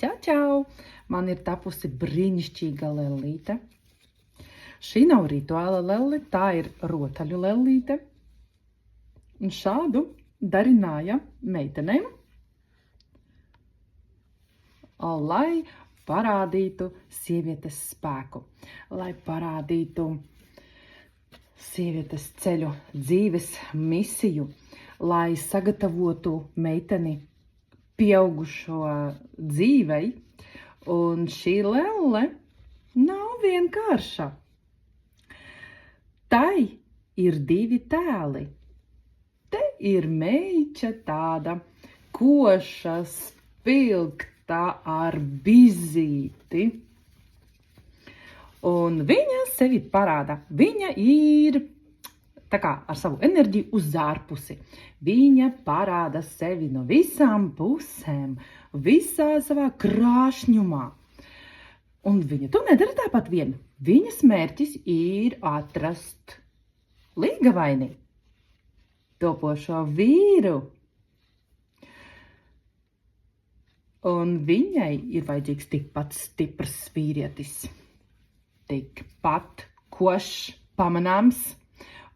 Čau, čau! Man ir tapusi brīnišķīga lellīte. Šī nav rituāla lelle, tā ir rotaļu lellīte. Un šādu darināja meitenēm, lai parādītu sievietes spēku, lai parādītu sievietes ceļu, dzīves misiju, lai sagatavotu meiteni pieaugušo dzīvei. Un šī lelle nav vienkārša. Tai ir divi tēli. Te ir meiča tāda koša, spilgta ar bizīti. Un viņa sevi parāda. Viņa ir tā kā ar savu enerģiju uz ārpusi. Viņa parāda sevi no visām pusēm, visā savā krāšņumā. Un viņa to nedara tāpat vien. Viņas mērķis ir atrast līgavaini, topošo vīru. Un viņai ir vajadzīgs tikpat stiprs vīrietis, tikpat košs, pamanāms,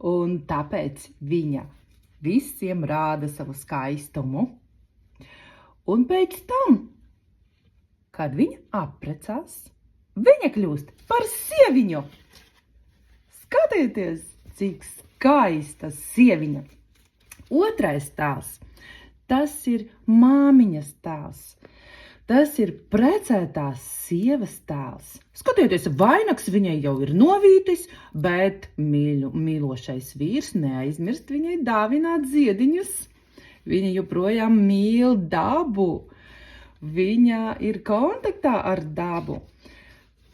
un tāpēc viņa visiem rāda savu skaistumu. Un pēc tam, kad viņa apprecās, viņa kļūst par sieviņu. Skatieties, cik skaista sieviņa. Otrais tēls, tas ir māmiņas tēls. Tas ir precētās sievas tēls. Skatieties, vainags viņai jau ir novītis, bet mīlošais vīrs neaizmirst viņai dāvināt ziediņus. Viņa joprojām mīl dabu. Viņa ir kontaktā ar dabu.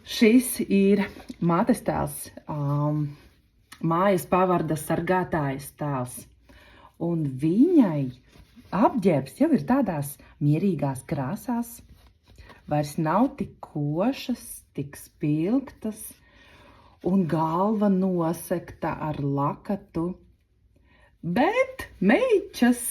Šis ir mātes tēls, mājas pavarda sargātājas tēls. Un viņai apģērbs jau ir tādās mierīgās krāsās. Vairs nav tik košas, tik spilgtas un galva nosekta ar lakatu. Bet meičas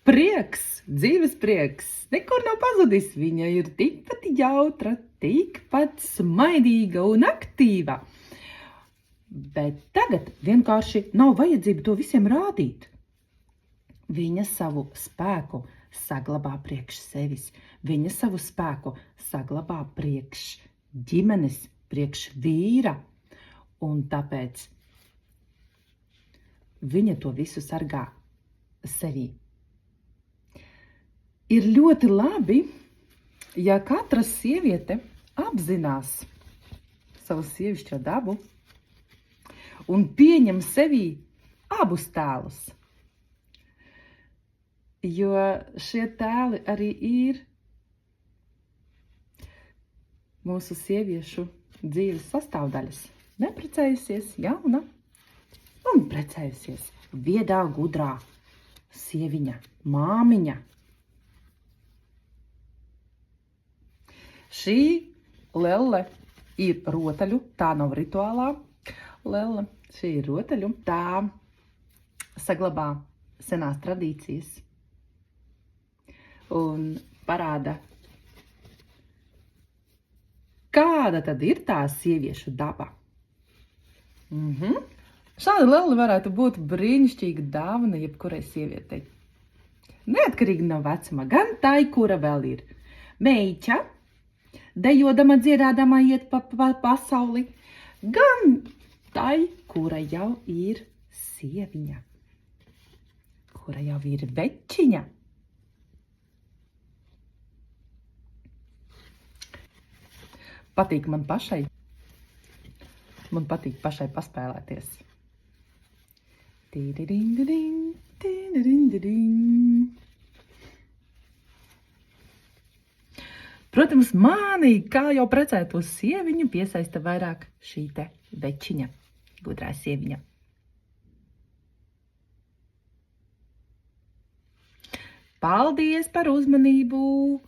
prieks, dzīves prieks, nekur nav pazudis. Viņa ir tikpat jautra, tikpat smaidīga un aktīva. Bet tagad vienkārši nav vajadzība to visiem rādīt. Viņa savu spēku saglabā priekš sevis. Viņa savu spēku saglabā priekš ģimenes, priekš vīra. Un tāpēc viņa to visu sargā sevī. Ir ļoti labi, ja katra sieviete apzinās savu sievišķo dabu un pieņem sevī abus tēlus. Jo šie tēli arī ir mūsu sieviešu dzīves sastāvdaļas. Neprecējusies jauna un precējusies viedā, gudrā sieviņa, māmiņa. Šī lelle ir rotaļu, tā nav rituālā lelle, šī ir rotaļu, tā saglabā senās tradīcijas un parāda, kāda tad ir tā sieviešu daba. Šāda lelle varētu būt brīnišķīga dāvana jebkurai sievietei. Neatkarīgi no vecuma, gan tai, kura vēl ir meiča, dejodama, dziedādama iet pa pasauli, gan tai, kura jau ir sieviņa, kura jau ir večiņa. Patīk man pašai. Man patīk pašai paspēlēties. Tīdirindiring, tīdirindiring. Protams, mani, kā jau precēto sieviņu, piesaista vairāk šī te večiņa, gudrā sieviņa. Paldies par uzmanību!